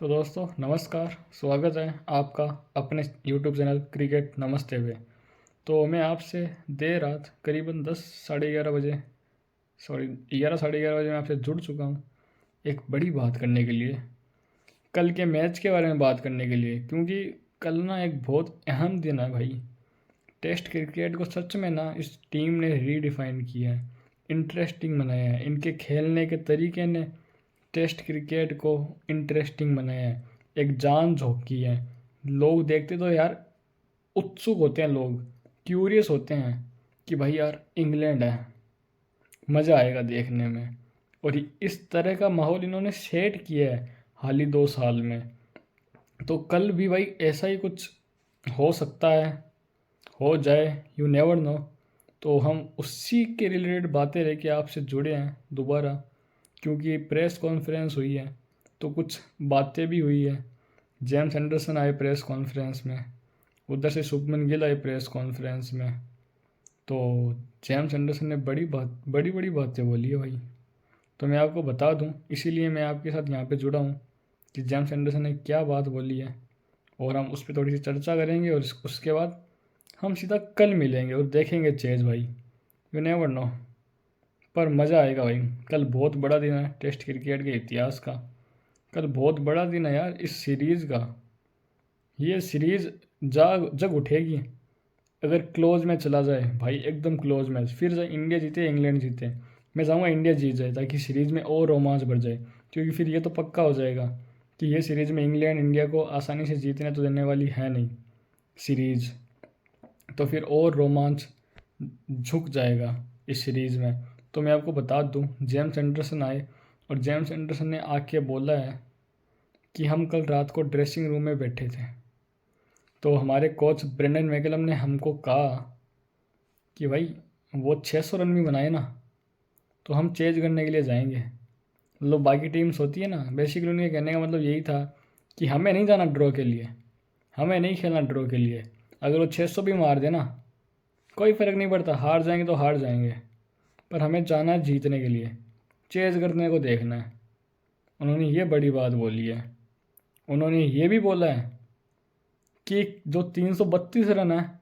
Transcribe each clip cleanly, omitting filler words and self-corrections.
तो दोस्तों नमस्कार, स्वागत है आपका अपने यूट्यूब चैनल क्रिकेट नमस्ते पे। तो मैं आपसे देर रात करीबन 10 साढ़े 11 बजे, सॉरी 11 साढ़े 11 बजे मैं आपसे जुड़ चुका हूँ एक बड़ी बात करने के लिए, कल के मैच के बारे में बात करने के लिए। क्योंकि कल ना एक बहुत अहम दिन है भाई। टेस्ट क्रिकेट को सच में ना इस टीम ने रीडिफाइन किया है, इंटरेस्टिंग बनाया है। इनके खेलने के तरीके ने टेस्ट क्रिकेट को इंटरेस्टिंग बनाया है, एक जान झोंकी है। लोग देखते तो यार उत्सुक होते हैं, लोग क्यूरियस होते हैं कि भाई यार इंग्लैंड है, मज़ा आएगा देखने में। और इस तरह का माहौल इन्होंने सेट किया है हाल ही 2 साल में। तो कल भी भाई ऐसा ही कुछ हो सकता है, हो जाए, यू नेवर नो। तो हम उसी के रिलेटेड बातें लेके आपसे जुड़े हैं दोबारा, क्योंकि प्रेस कॉन्फ्रेंस हुई है तो कुछ बातें भी हुई है। जेम्स एंडरसन आए प्रेस कॉन्फ्रेंस में, उधर से शुभमन गिल आए प्रेस कॉन्फ्रेंस में। तो जेम्स एंडरसन ने बड़ी बड़ी बातें बोली है भाई। तो मैं आपको बता दूं, इसीलिए मैं आपके साथ यहाँ पे जुड़ा हूँ कि जेम्स एंडरसन ने क्या बात बोली है, और हम उस पर थोड़ी सी चर्चा करेंगे। और उसके बाद हम सीधा कल मिलेंगे और देखेंगे चेज भाई, यू नेवर नो। पर मज़ा आएगा भाई। कल बहुत बड़ा दिन है टेस्ट क्रिकेट के इतिहास का। कल बहुत बड़ा दिन है यार इस सीरीज़ का। ये सीरीज़ जाग जग उठेगी अगर क्लोज में चला जाए भाई, एकदम क्लोज मैच। फिर चाहे इंडिया जीते इंग्लैंड जीते, मैं चाहूँगा इंडिया जीत जाए ताकि सीरीज़ में और रोमांच बढ़ जाए। क्योंकि फिर ये तो पक्का हो जाएगा कि ये सीरीज़ में इंग्लैंड इंडिया को आसानी से जीतने तो देने वाली है नहीं सीरीज़। तो फिर और रोमांच झुक जाएगा इस सीरीज़ में। तो मैं आपको बता दूं, जेम्स एंडरसन आए और जेम्स एंडरसन ने आके बोला है कि हम कल रात को ड्रेसिंग रूम में बैठे थे, तो हमारे कोच ब्रेंडन मैकलम ने हमको कहा कि भाई वो 600 रन भी बनाए ना तो हम चेज करने के लिए जाएंगे। मतलब बाकी टीम्स होती है ना, बेसिकली उनके कहने का मतलब यही था कि हमें नहीं जाना ड्रॉ के लिए, हमें नहीं खेलना ड्रॉ के लिए। अगर वो 600 भी मार देना कोई फ़र्क नहीं पड़ता, हार जाएंगे तो हार जाएंगे, पर हमें जाना है जीतने के लिए, चेज करने को देखना है। उन्होंने ये बड़ी बात बोली है। उन्होंने ये भी बोला है कि जो 332 रन है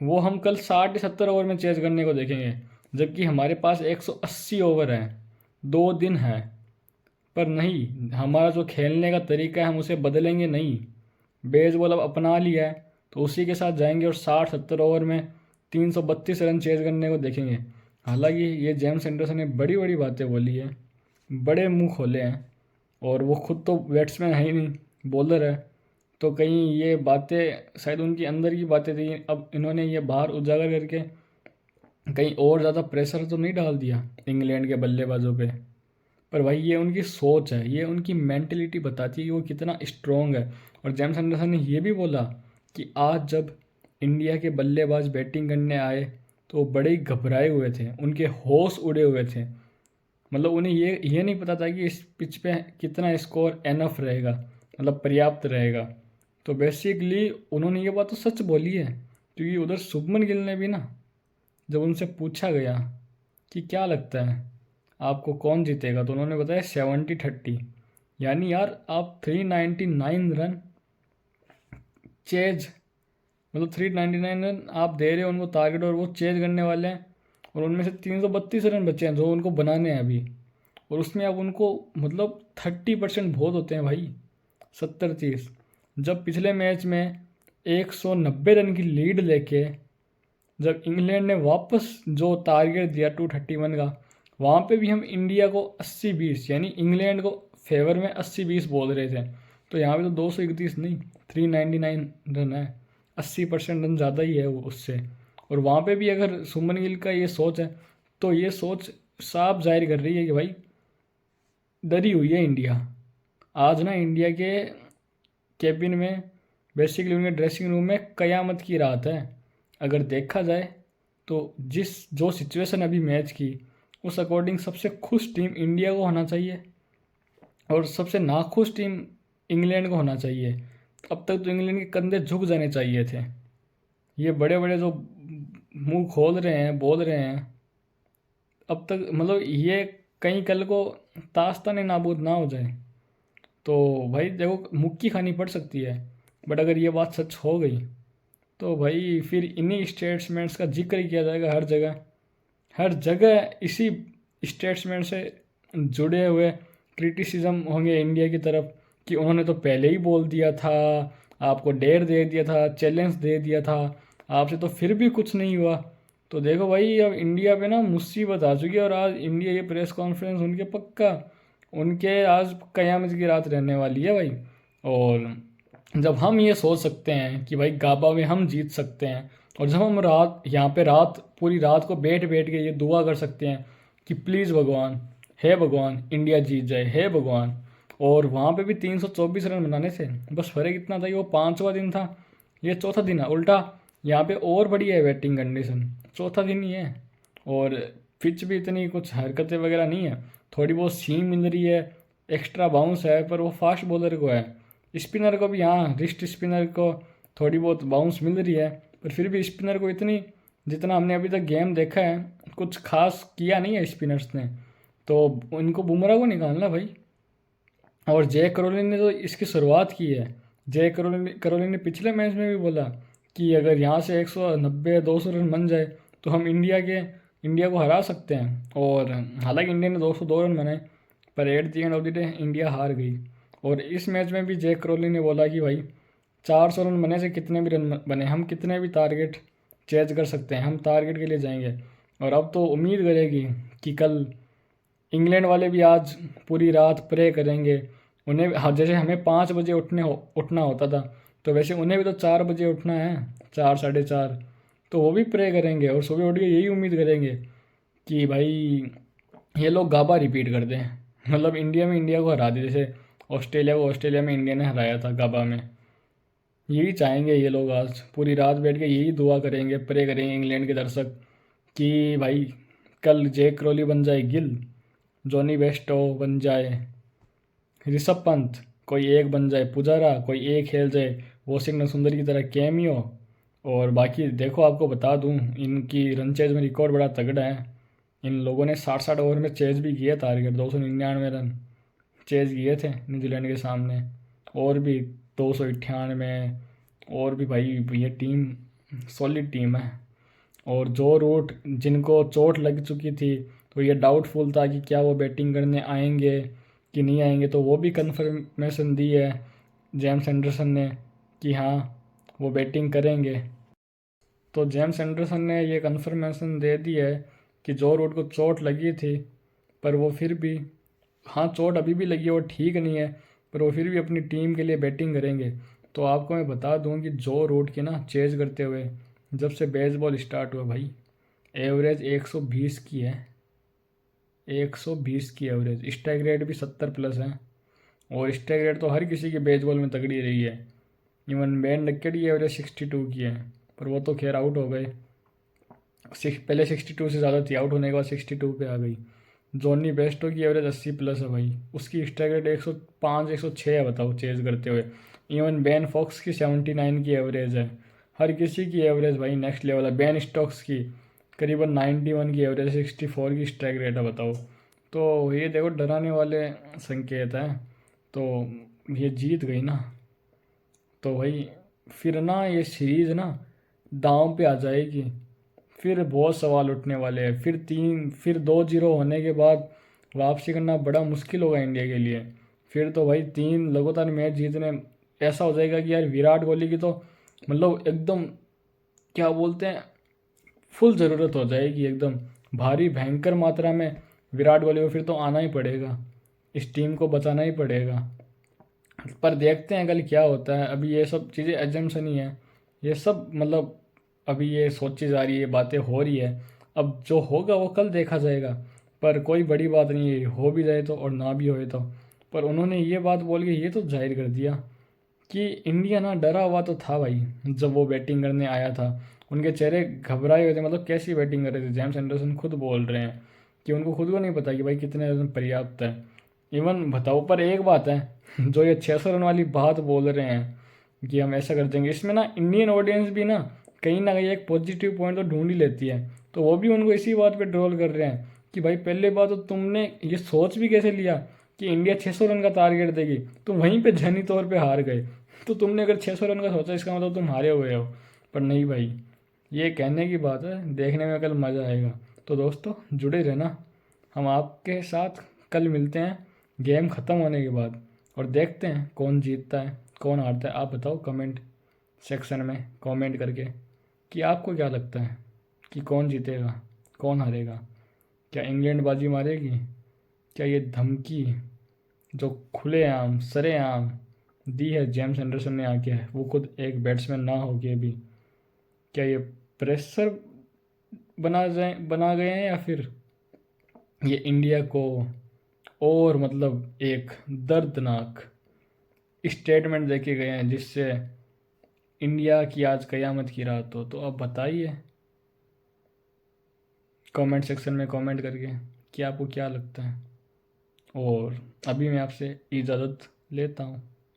वो हम कल 60 या 70 ओवर में चेज करने को देखेंगे, जबकि हमारे पास 180 ओवर हैं, 2 दिन है। पर नहीं, हमारा जो खेलने का तरीका है हम उसे बदलेंगे नहीं। बेसबॉल अब अपना लिया है तो उसी के साथ जाएंगे और 60 70 ओवर में 332 रन चेज करने को देखेंगे। हालांकि ये जेम्स एंडरसन ने बड़ी बड़ी बातें बोली है, बड़े मुंह खोले हैं, और वो खुद तो बैट्समैन है ही नहीं, बॉलर है। तो कहीं ये बातें शायद उनकी अंदर की बातें थी, अब इन्होंने ये बाहर उजागर करके कहीं और ज़्यादा प्रेशर तो नहीं डाल दिया इंग्लैंड के बल्लेबाजों पे। पर भाई ये उनकी सोच है, ये उनकी मेंटेलिटी बताती है कि वो कितना स्ट्रोंग है। और जेम्स एंडरसन ने ये भी बोला कि आज जब इंडिया के बल्लेबाज बैटिंग करने आए तो वो बड़े ही घबराए हुए थे, उनके होश उड़े हुए थे। मतलब उन्हें ये नहीं पता था कि इस पिच पे कितना स्कोर एनफ रहेगा, मतलब पर्याप्त रहेगा। तो बेसिकली उन्होंने ये बात तो सच बोली है, क्योंकि उधर शुभमन गिल ने भी ना, जब उनसे पूछा गया कि क्या लगता है आपको कौन जीतेगा, तो उन्होंने बताया 70-30। यानी यार आप 399 रन चेज, मतलब 399 रन आप दे रहे हो उनको टारगेट, और वो चेज करने वाले हैं। और उनमें से 332 रन बचे हैं जो उनको बनाने हैं अभी। और उसमें अब उनको मतलब 30% बहुत होते हैं भाई, 70-30। जब पिछले मैच में 190 रन की लीड लेके जब इंग्लैंड ने वापस जो टारगेट दिया 231 का, वहाँ पे भी हम इंडिया को 80-20 यानी इंग्लैंड को फेवर में 80-20 बोल रहे थे। तो यहाँ पे तो 231 नहीं, 399 रन है, 80% रन ज़्यादा ही है वो उससे। और वहाँ पे भी अगर सुमन गिल का ये सोच है तो ये सोच साफ जाहिर कर रही है कि भाई डरी हुई है इंडिया। आज ना इंडिया के केबिन में, बेसिकली उनके ड्रेसिंग रूम में कयामत की रात है। अगर देखा जाए तो जिस जो सिचुएशन अभी मैच की, उस अकॉर्डिंग सबसे खुश टीम इंडिया को होना चाहिए और सबसे नाखुश टीम इंग्लैंड को होना चाहिए। अब तक तो इंग्लैंड के कंधे झुक जाने चाहिए थे। ये बड़े बड़े जो मुंह खोल रहे हैं, बोल रहे हैं, अब तक मतलब ये कहीं कल को तास्ता ने नाबूद ना हो जाए। तो भाई देखो मुक्की खानी पड़ सकती है, बट अगर ये बात सच हो गई तो भाई फिर इन्हीं स्टेटमेंट्स का जिक्र ही किया जाएगा हर जगह। हर जगह इसी स्टेटमेंट से जुड़े हुए क्रिटिसिज्म होंगे इंडिया की तरफ कि उन्होंने तो पहले ही बोल दिया था, आपको डेयर दे दिया था, चैलेंज दे दिया था आपसे, तो फिर भी कुछ नहीं हुआ। तो देखो भाई अब इंडिया पे ना मुसीबत आ चुकी है, और आज इंडिया ये प्रेस कॉन्फ्रेंस उनके पक्का, उनके आज कयामत की रात रहने वाली है भाई। और जब हम ये सोच सकते हैं कि भाई गाबा में हम जीत सकते हैं, और जब हम रात यहाँ पे रात पूरी रात को बैठ बैठ के ये दुआ कर सकते हैं कि प्लीज़ भगवान, हे भगवान इंडिया जीत जाए, हे भगवान। और वहाँ पे भी 324 रन बनाने से बस फर्क इतना था कि वो 5वां दिन था, ये चौथा दिन है। उल्टा यहाँ पे और बढ़िया है बैटिंग कंडीशन, चौथा दिन ही है, और पिच भी इतनी कुछ हरकतें वगैरह नहीं है, थोड़ी बहुत सीम मिल रही है, एक्स्ट्रा बाउंस है, पर वो फास्ट बॉलर को है। स्पिनर को भी, हाँ रिस्ट स्पिनर को थोड़ी बहुत बाउंस मिल रही है, पर फिर भी स्पिनर को इतनी, जितना हमने अभी तक गेम देखा है कुछ खास किया नहीं है स्पिनर्स ने, तो इनको बुमराह को निकालना भाई। और जय करोली ने तो इसकी शुरुआत की है। जय करोली ने पिछले मैच में भी बोला कि अगर यहाँ से 190-200 रन बन जाए तो हम इंडिया को हरा सकते हैं। और हालांकि इंडिया ने 202 रन बनाए, पर at the end of the day India हार गई। और इस मैच में भी जय करोली ने बोला कि भाई 400 रन बने से कितने भी रन बने, हम कितने भी टारगेट चेज कर सकते हैं, हम टारगेट के लिए जाएंगे। और अब तो उम्मीद करेगी कि कल इंग्लैंड वाले भी आज पूरी रात प्रे करेंगे। उन्हें जैसे हमें 5 बजे उठना होता था, तो वैसे उन्हें भी तो 4 बजे उठना है, 4 साढ़े 4, तो वो भी प्रे करेंगे और सुबह उठ के यही उम्मीद करेंगे कि भाई ये लोग गाबा रिपीट कर दें, मतलब इंडिया में इंडिया को हरा दे, जैसे ऑस्ट्रेलिया में इंडिया ने हराया था गाबा में। यही चाहेंगे ये लोग, आज पूरी रात बैठ के यही दुआ करेंगे, प्रे करेंगे इंग्लैंड के दर्शक कि भाई कल जैक क्रोली बन जाए गिल, जॉनी बेस्टो बन जाए ऋषभ पंत, कोई एक बन जाए पुजारा, कोई एक खेल जाए वॉशिंगटन सुंदर की तरह कैमियो। और बाकी देखो आपको बता दूं, इनकी रन चेज में रिकॉर्ड बड़ा तगड़ा है। इन लोगों ने 60-60 ओवर में चेज भी किया, टारगेट 299 रन चेज किए थे न्यूजीलैंड के सामने, और भी 298, और भी भाई ये टीम सॉलिड टीम है। और जो रूट जिनको चोट लग चुकी थी, तो ये डाउटफुल था कि क्या वो बैटिंग करने आएंगे कि नहीं आएंगे, तो वो भी कंफर्मेशन दी है जेम्स एंडरसन ने कि हाँ वो बैटिंग करेंगे। तो जेम्स एंडरसन ने ये कंफर्मेशन दे दी है कि जो रूट को चोट लगी थी, पर वो फिर भी, हाँ चोट अभी भी लगी है, वो ठीक नहीं है, पर वो फिर भी अपनी टीम के लिए बैटिंग करेंगे। तो आपको मैं बता दूं कि जो रूट की ना चेज करते हुए जब से बेसबॉल स्टार्ट हुआ भाई, एवरेज 120 की है, 120 की एवरेज, स्ट्राइक रेट भी 70 प्लस है। और स्ट्राइक रेट तो हर किसी की बेसबॉल में तगड़ी रही है, इवन बैन डक्के की एवरेज 62 की है, पर वो तो खैर आउट हो गए। पहले 62 से ज़्यादा थी, आउट होने के बाद 62 पे आ गई। जॉनी बेस्टो की एवरेज 80 प्लस है भाई, उसकी स्ट्राइक रेट 105 106 है, बताओ चेज करते हुए। इवन बैन फॉक्स की 79 की एवरेज है, हर किसी की एवरेज भाई नेक्स्ट लेवल है। बैन स्टॉक्स की करीबन 91 की एवरेज, 64 की स्ट्राइक रेट है, बताओ। तो ये देखो डराने वाले संकेत हैं। तो ये जीत गई ना, तो भाई फिर ना ये सीरीज़ ना दांव पे आ जाएगी, फिर बहुत सवाल उठने वाले हैं। फिर 2-0 होने के बाद वापसी करना बड़ा मुश्किल होगा इंडिया के लिए। फिर तो भाई 3 लगातार मैच जीतने, ऐसा हो जाएगा कि यार विराट कोहली की तो मतलब एकदम क्या बोलते हैं, फुल ज़रूरत हो जाएगी, एकदम भारी भयंकर मात्रा में विराट कोहली को फिर तो आना ही पड़ेगा, इस टीम को बचाना ही पड़ेगा। पर देखते हैं कल क्या होता है। अभी ये सब चीज़ें एजम्पशन ही है, ये सब मतलब अभी ये सोची जा रही है, बातें हो रही है। अब जो होगा वो कल देखा जाएगा, पर कोई बड़ी बात नहीं है, हो भी जाए तो और ना भी होए तो। पर उन्होंने ये बात बोल के ये तो जाहिर कर दिया कि इंडिया ना डरा हुआ तो था भाई। जब वो बैटिंग करने आया था उनके चेहरे घबराए हुए थे, मतलब कैसी बैटिंग कर रहे थे। जेम्स एंडरसन खुद बोल रहे हैं कि उनको खुद को नहीं पता कि भाई कितने रन पर्याप्त है। इवन बताओ, पर एक बात है जो ये 600 रन वाली बात बोल रहे हैं कि हम ऐसा कर देंगे, इसमें ना इंडियन ऑडियंस भी ना कहीं एक पॉजिटिव पॉइंट तो ढूंढ ही लेती है। तो वो भी उनको इसी बात पे ट्रोल कर रहे हैं कि भाई पहले बात तो तुमने ये सोच भी कैसे लिया कि इंडिया 600 रन का टारगेट देगी, तो वहीं पे जहनी तौर पे हार गए। तो तुमने अगर 600 रन का सोचा, इसका मतलब तुम हारे हुए हो। पर नहीं भाई, ये कहने की बात है, देखने में कल मज़ा आएगा। तो दोस्तों जुड़े रहना, हम आपके साथ कल मिलते हैं गेम ख़त्म होने के बाद, और देखते हैं कौन जीतता है कौन हारता है। आप बताओ कमेंट सेक्शन में कमेंट करके कि आपको क्या लगता है कि कौन जीतेगा कौन हारेगा। क्या इंग्लैंड बाजी मारेगी? क्या ये धमकी जो खुलेआम सरेआम दी है जेम्स एंडरसन ने आके, है वो खुद एक बैट्समैन ना हो के भी, क्या ये प्रेशर बना गए हैं, या फिर ये इंडिया को और मतलब एक दर्दनाक स्टेटमेंट देके गए हैं जिससे इंडिया की आज कयामत की रात हो? तो आप बताइए कमेंट सेक्शन में कमेंट करके कि आपको क्या लगता है। और अभी मैं आपसे इजाज़त लेता हूँ।